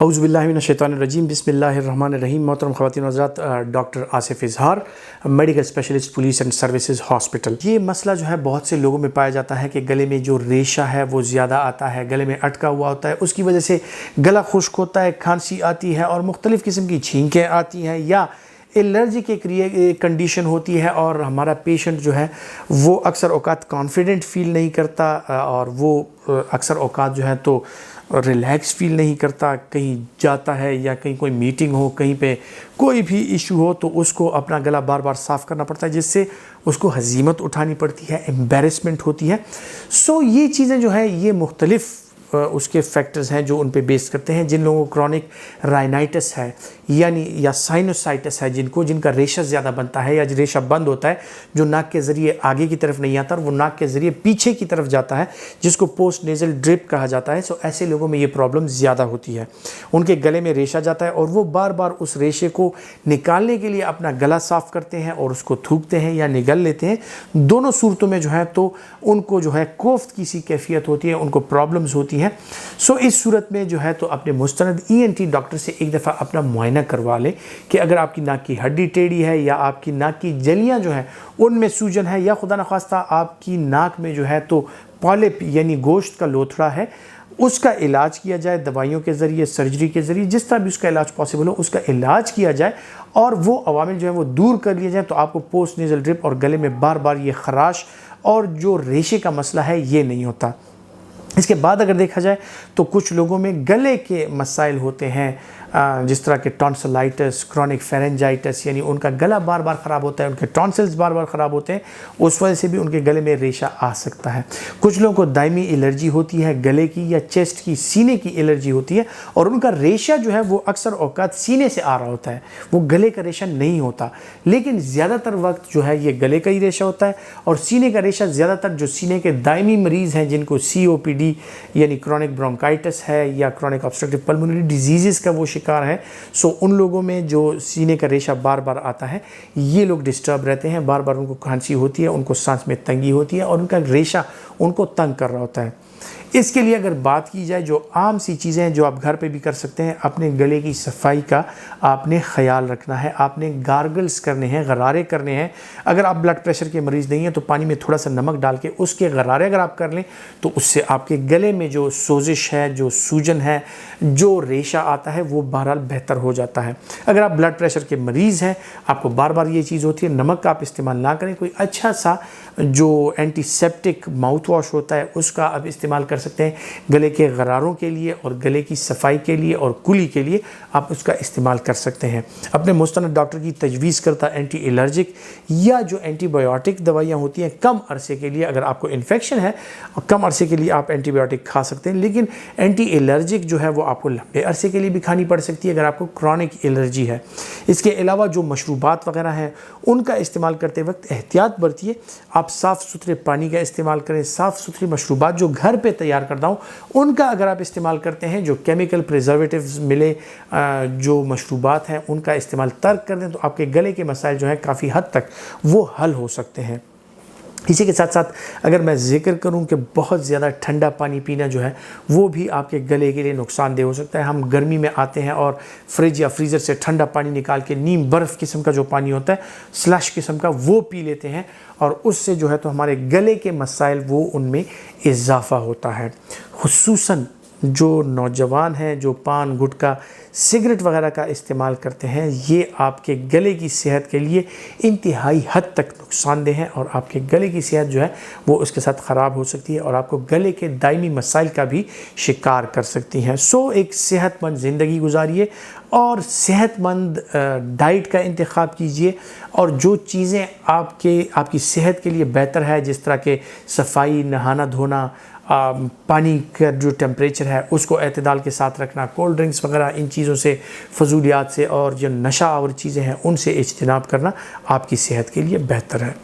औज़ुबिल्लाहिमिनश्शैतानिर्रजीम बिस्मिल्लाहिर्रहमानिर्रहीम। मोहतरम ख़वातीन व हज़रात, डॉक्टर आसिफ इज़हार, medical specialist, police and services hospital. ये मसला जो है बहुत से लोगों में पाया जाता है कि गले में जो रेशा है वो ज़्यादा आता है, गले में अटका हुआ होता है, उसकी वजह से गला खुश्क होता है, खांसी आती है और मुख्तलिफ़ किस्म की छींकें आती हैं या एलर्जी की कंडीशन होती है। और हमारा पेशेंट जो है वो अक्सर औक़ात कॉन्फिडेंट फ़ील नहीं करता और वो अक्सर औक़ात जो है तो रिलैक्स फ़ील नहीं करता। कहीं जाता है या कहीं कोई मीटिंग हो, कहीं पे कोई भी इशू हो तो उसको अपना गला बार बार साफ़ करना पड़ता है, जिससे उसको हज़ीमत उठानी पड़ती है, एम्बैरेसमेंट होती है। सो ये चीज़ें जो है ये मुख्तलिफ़ उसके फैक्टर्स हैं जो उन पे बेस करते हैं। जिन लोगों को क्रॉनिक राइनाइटिस है यानी या साइनोसाइटिस है, जिनका रेशा ज़्यादा बनता है या रेशा बंद होता है, जो नाक के ज़रिए आगे की तरफ नहीं आता और वो नाक के ज़रिए पीछे की तरफ जाता है, जिसको पोस्ट नेज़ल ड्रिप कहा जाता है। सो ऐसे लोगों में ये प्रॉब्लम ज़्यादा होती है। उनके गले में रेशा जाता है और वो बार बार उस रेशे को निकालने के लिए अपना गला साफ़ करते हैं और उसको थूकते हैं या निगल लेते हैं। दोनों सूरतों में जो है तो उनको जो है कोफ्त की सी कैफियत होती है, उनको प्रॉब्लम्स होती हैं। सो इस सूरत में जो है तो अपने मुस्तनद ENT डॉक्टर से एक दफ़ा अपना मुआयना करवा लें कि अगर आपकी नाक की हड्डी टेढ़ी है या आपकी नाक की जलियां जो हैं उनमें सूजन है या खुदा न खास्ता आपकी नाक में जो है तो पॉलिप यानी गोश्त का लोथड़ा है, उसका इलाज किया जाए दवाइयों के ज़रिए, सर्जरी के ज़रिए, जिस तरह भी उसका इलाज पॉसिबल हो उसका इलाज किया जाए और वो अवामिल जो है वो दूर कर लिए जाए, तो आपको पोस्ट नेज़ल ड्रिप और गले में बार बार ये खराश और जो रेशे का मसला है ये नहीं होता। इसके बाद अगर देखा जाए तो कुछ लोगों में गले के मसाइल होते हैं, जिस तरह के टॉन्सिलाइटिस, क्रॉनिक फेरेंजाइटिस, यानी उनका गला बार बार ख़राब होता है, उनके टॉन्सिल्स बार बार ख़राब होते हैं, उस वजह से भी उनके गले में रेशा आ सकता है। कुछ लोगों को दायमी एलर्जी होती है गले की या चेस्ट की, सीने की एलर्जी होती है और उनका रेशा जो है वो अक्सर औक़ात सीने से आ रहा होता है, वो गले का रेशा नहीं होता। लेकिन ज़्यादातर वक्त जो है ये गले का ही रेशा होता है और सीने का रेशा ज़्यादातर जो सीने के दायमी मरीज़ हैं जिनको COPD यानी क्रॉनिक ब्रोंकाइटिस है या क्रॉनिक ऑब्स्ट्रक्टिव पल्मोनरी डिजीज़ का वो शिकार है, सो उन लोगों में जो सीने का रेशा बार बार आता है ये लोग डिस्टर्ब रहते हैं, बार बार उनको खांसी होती है, उनको सांस में तंगी होती है और उनका रेशा उनको तंग कर रहा होता है। इसके लिए अगर बात की जाए जो आम सी चीज़ें हैं जो आप घर पे भी कर सकते हैं, अपने गले की सफाई का आपने ख्याल रखना है, आपने गार्गल्स करने हैं, गरारे करने हैं। अगर आप ब्लड प्रेशर के मरीज़ नहीं हैं तो पानी में थोड़ा सा नमक डाल के उसके गरारे अगर आप कर लें तो उससे आपके गले में जो सोजिश है, जो सूजन है, जो रेशा आता है वो बहरहाल बेहतर हो जाता है। अगर आप ब्लड प्रेशर के मरीज़ हैं, आपको बार बार ये चीज़ होती है, नमक का आप इस्तेमाल ना करें, कोई अच्छा सा जो एंटीसेप्टिक माउथ वॉश होता है उसका आप इस्तेमाल कर सकते हैं गले के गरारों के लिए और गले की सफाई के लिए और कुली के लिए आप उसका इस्तेमाल कर सकते हैं। अपने मुस्तनद डॉक्टर की तजवीज़ करता एंटी एलर्जिक या जो एंटीबायोटिक दवाइयाँ होती हैं कम अरसे के लिए, अगर आपको इन्फेक्शन है कम अरसे के लिए आप एंटीबायोटिक खा सकते हैं, लेकिन एंटी एलर्जिक जो है वो आपको लंबे अरसे के लिए भी खानी पड़ सकती है अगर आपको क्रॉनिक एलर्जी है। इसके अलावा जो मशरूबात वगैरह हैं उनका इस्तेमाल करते वक्त एहतियात बरतिए। आप साफ़ सुथरे पानी का इस्तेमाल करें, साफ़ सुथरी मशरूबात जो घर पे तैयार करता हूँ उनका अगर आप इस्तेमाल करते हैं, जो केमिकल प्रिजर्वेटिव्स मिले जो मशरूबात हैं उनका इस्तेमाल तर्क कर दें तो आपके गले के मसाइल जो हैं काफ़ी हद तक वो हल हो सकते हैं। इसी के साथ साथ अगर मैं ज़िक्र करूं कि बहुत ज़्यादा ठंडा पानी पीना जो है वो भी आपके गले के लिए नुकसानदेह हो सकता है। हम गर्मी में आते हैं और फ्रिज या फ्रीज़र से ठंडा पानी निकाल के नीम बर्फ़ किस्म का जो पानी होता है, स्लश किस्म का, वो पी लेते हैं और उससे जो है तो हमारे गले के मसाइल वो उनमें इजाफ़ा होता है। खुसूसन जो नौजवान हैं जो पान, गुटखा, सिगरेट वगैरह का इस्तेमाल करते हैं, ये आपके गले की सेहत के लिए इंतहाई हद तक नुकसानदेह हैं और आपके गले की सेहत जो है वो उसके साथ ख़राब हो सकती है और आपको गले के दायमी मसाइल का भी शिकार कर सकती हैं। सो एक सेहतमंद ज़िंदगी गुजारिए और सेहतमंद डाइट का इंतखाब कीजिए और जो चीज़ें आपकी सेहत के लिए बेहतर है, जिस तरह के सफाई, नहाना धोना, पानी का जो टेम्परेचर है उसको एतदाल के साथ रखना, कोल्ड ड्रिंक्स वगैरह इन चीज़ों से, फजूलियात से और जो नशा और चीज़ें हैं उनसे इज्तनाब करना आपकी सेहत के लिए बेहतर है।